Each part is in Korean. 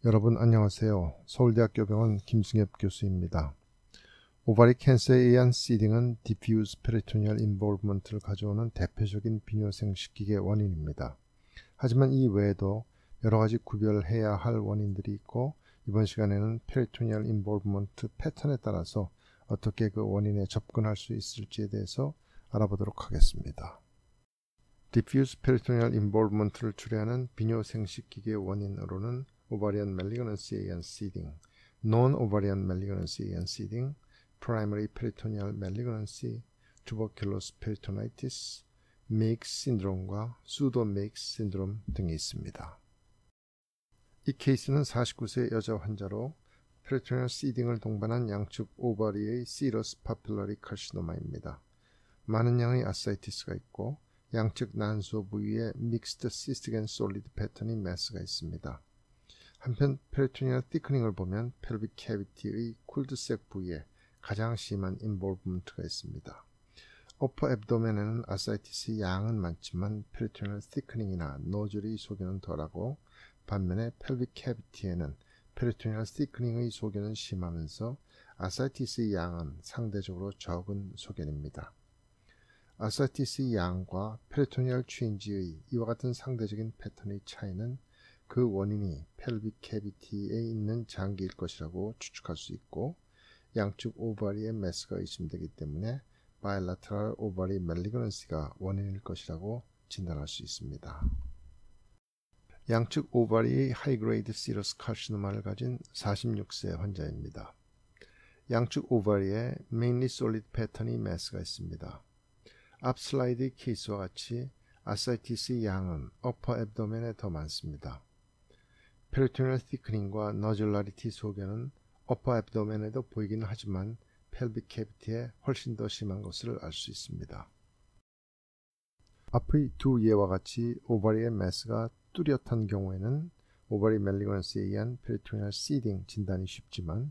여러분 안녕하세요. 서울대학교 병원 김승엽 교수입니다. 오바리 캔서에 의한 시딩은 디퓨즈 페리토니얼 인볼브먼트를 가져오는 대표적인 비뇨생식기의 원인입니다. 하지만 이 외에도 여러 가지 구별해야 할 원인들이 있고 이번 시간에는 페리토니얼 인볼브먼트 패턴에 따라서 어떻게 그 원인에 접근할 수 있을지에 대해서 알아보도록 하겠습니다. 디퓨즈 페리토니얼 인볼브먼트를 초래하는 비뇨생식기의 원인으로는 오바리언 멜리그넌시에 의한 시딩, non-ovarian malignancy에 의한 시딩, primary peritoneal malignancy, tuberculous peritonitis, 메이크스 신드롬과 수도 메이크스 신드롬 등이 있습니다. 이 케이스는 49세 여자 환자로 페리토니얼 시딩을 동반한 양측 오바리의 시러스 파필러리 카시노마입니다. 많은 양의 아사이티스가 있고 양측 난소 부위에 믹스드 시스틱 앤 솔리드 패턴의 매스가 있습니다. 한편 페리토니얼 티크닝을 보면 펠빅 캐비티의 쿨드색 부위에 가장 심한 인볼브먼트가 있습니다. 어퍼 앱도멘에는 아사이티스의 양은 많지만 페리토니얼 티크닝이나 노즐의 소견은 덜하고 반면에 펠빅 캐비티에는 페리토니얼 티크닝의 소견은 심하면서 아사이티스의 양은 상대적으로 적은 소견입니다. 아사이티스의 양과 페리토니얼 체인지의 이와 같은 상대적인 패턴의 차이는 그 원인이 펠빅 캐비티에 있는 장기일 것이라고 추측할 수 있고 양측 오바리에 매스가 의심되기 때문에 바일라테럴 오바리 멜리그넌시가 원인일 것이라고 진단할 수 있습니다. 양측 오바리의 하이그레이드 시러스 카시노마를 가진 46세 환자입니다. 양측 오바리에 메인리 솔리드 패턴의 매스가 있습니다. 앞 슬라이드의 케이스와 같이 아사이티스의 양은 어퍼 앱도멘에 더 많습니다. 페리토니얼 티크닝과 너즐라리티 소견은 어퍼 앱도멘에도 보이긴 하지만 펠빅 캐비티에 훨씬 더 심한 것을 알 수 있습니다. 앞의 두 예와 같이 오바리의 매스가 뚜렷한 경우에는 오바리 멜리그넌시에 의한 페리토니얼 시딩 진단이 쉽지만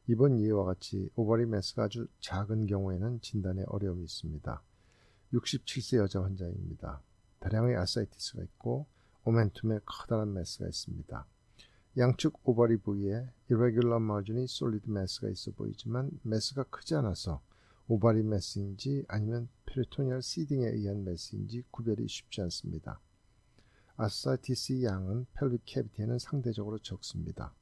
이번 예와 같이 오바리 매스가 아주 작은 경우에는 진단에 어려움이 있습니다. 67세 여자 환자입니다. 다량의 아사이티스가 있고 오멘툼에 커다란 매스가 있습니다. 양측 오바리 부위에 irregular margin의 solid 매스가 있어 보이지만 매스가 크지 않아서 오바리 매스인지 아니면 페리토니얼 시딩에 의한 매스인지 구별이 쉽지 않습니다. 아사이티스 양은 펠빅 캐비티에는 상대적으로 적습니다.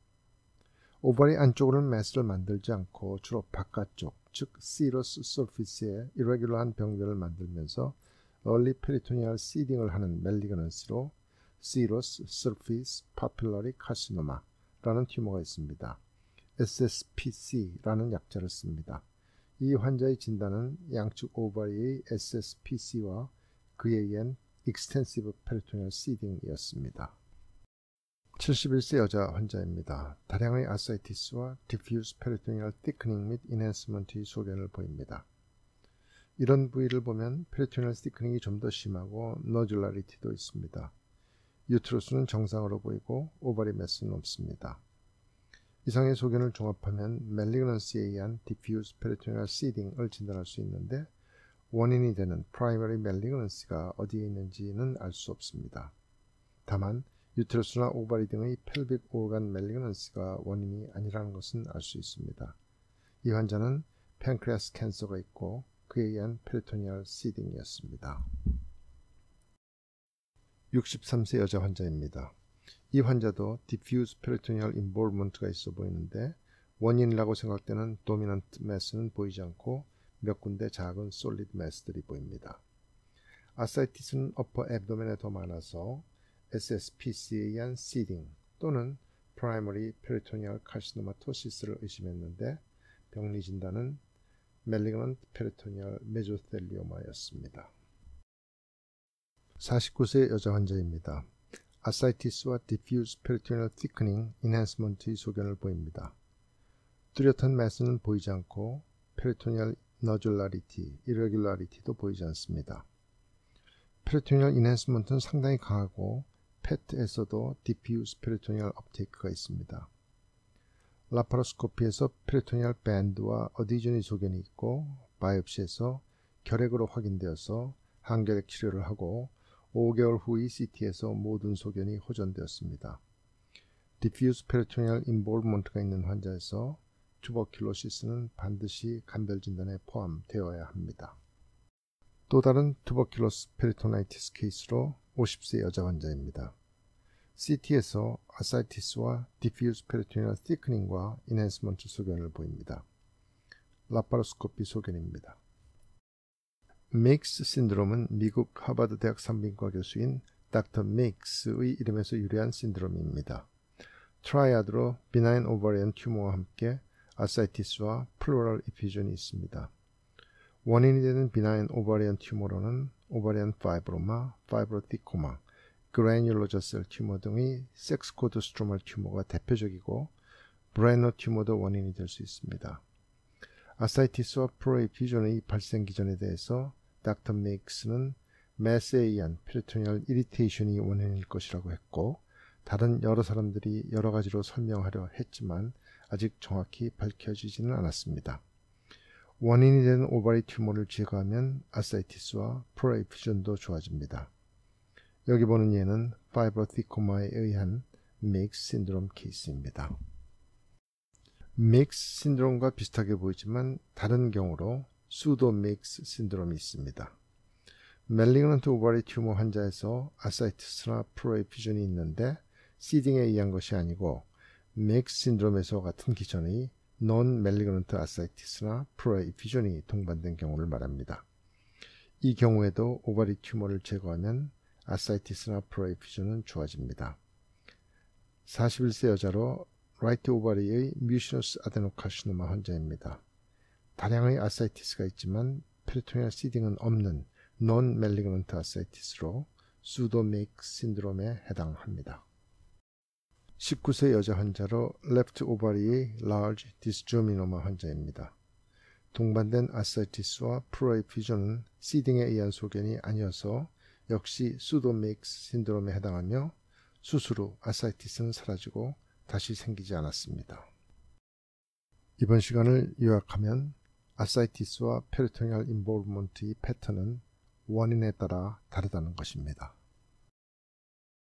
오바리 안쪽으로는 매스를 만들지 않고 주로 바깥쪽, 즉 시러스 서피스에 irregular한 병변을 만들면서 early peritoneal seeding을 하는 멜리그넌시로 시러스 서피스 파필러리 카시노마라는 튜머가 있습니다. SSPC라는 약자를 씁니다. 이 환자의 진단은 양측 오바리의 SSPC와 그에 의한 extensive peritoneal seeding이었습니다. 71세 여자 환자입니다. 다량의 아사이티스와 diffuse peritoneal thickening 및 enhancement의 소견을 보입니다. 이런 부위를 보면 peritoneal thickening이 좀 더 심하고 nodularity도 있습니다. 유트러스는 정상으로 보이고 오바리 매스는 없습니다. 이상의 소견을 종합하면 멜리그넌시에 의한 diffuse peritoneal seeding을 진단할 수 있는데 원인이 되는 primary malignancy가 어디에 있는지는 알 수 없습니다. 다만 유트러스나 오바리 등의 펠빅 오르간 멜리그넌시가 원인이 아니라는 것은 알 수 있습니다. 이 환자는 팬크레아스 캔서가 있고 그에 의한 페리토니얼 시딩이었습니다. 63세 여자 환자입니다. 이 환자도 diffuse peritoneal involvement가 있어 보이는데 원인이라고 생각되는 도미넌트 매스는 보이지 않고 몇 군데 작은 솔리드 매스들이 보입니다. 아사이티스는 어퍼 앱도멘에 더 많아서 SSPC에 의한 시딩 또는 primary peritoneal carcinomatocis를 의심했는데 병리 진단은 malignant peritoneal mesotheliuma였습니다. 49세 여자 환자입니다. 아사이티스와 diffuse peritoneal thickening enhancement의 소견을 보입니다. 뚜렷한 매스는 보이지 않고 peritoneal nodullarity, irregularity도 보이지 않습니다. peritoneal enhancement는 상당히 강하고 PET에서도 diffuse peritoneal uptake가 있습니다. 라파로스코피에서 peritoneal band와 어디전의 소견이 있고 바이옵시에서 결핵으로 확인되어서 항결핵 치료를 하고 5개월 후의 CT에서 모든 소견이 호전되었습니다. diffuse peritoneal involvement가 있는 환자에서 투버큘로시스는 반드시 간별 진단에 포함되어야 합니다. 또 다른 투버큘로스 페리토나이티스 케이스로 50세 여자 환자입니다. CT에서 아사이티스와 diffuse peritoneal thickening과 enhancement 소견을 보입니다. 라파로스코피 소견입니다. 메익스 신드롬은 미국 하버드 대학 산부인과 교수인 닥터 메익스의 이름에서 유래한 신드롬입니다. 트라이아드로 비나인 오버리언 튜머와 함께 아사이티스와 플로럴 이피전이 있습니다. 원인이 되는 비나인 오버리언 튜머로는 오버리언 파이브로마, 파이브로티코마, 그래뉴로자 셀 튜머 등의 섹스코드 스트로멀 튜머가 대표적이고 브레너 튜머도 원인이 될 수 있습니다. 아사이티스와 프로에피전의 발생 기전에 대해서 닥터 메익스는 매스에 의한 페리토니얼 이리테이션이 원인일 것이라고 했고 다른 여러 사람들이 여러 가지로 설명하려 했지만 아직 정확히 밝혀지지는 않았습니다. 원인이 되는 오바리 튜머를 제거하면 아사이티스와 프로에피전도 좋아집니다. 여기 보는 예는 파이브로티코마에 의한 메익스 신드롬 케이스입니다. 메익스 신드롬과 비슷하게 보이지만 다른 경우로 수도 메익스 신드롬이 있습니다. 멜리그넌트 오바리 튜머 환자에서 아사이티스나 프로에피전이 있는데 시딩에 의한 것이 아니고 메익스 신드롬에서 같은 기전의 non 멜리그넌트 아사이티스나 프로에피전이 동반된 경우를 말합니다. 이 경우에도 오바리 튜머를 제거하면 아사이티스나 프로에피전은 좋아집니다. 41세 여자로 라이트 오바리의 뮤시너스 아데노카시노마 환자입니다. 다량의 아사이티스가 있지만 페리토니얼 시딩은 없는 non 멜리그넌트 아사이티스로 수도 메익스 신드롬에 해당합니다. 19세 여자 환자로 레프트 오바리의 large dysgeminoma 환자입니다. 동반된 아사이티스와 프로에피전은 시딩에 의한 소견이 아니어서 역시 수도 메익스 신드롬에 해당하며 수술 후 아사이티스는 사라지고 다시 생기지 않았습니다. 이번 시간을 요약하면 아사이티스와 페리토니얼 인볼브먼트의 패턴은 원인에 따라 다르다는 것입니다.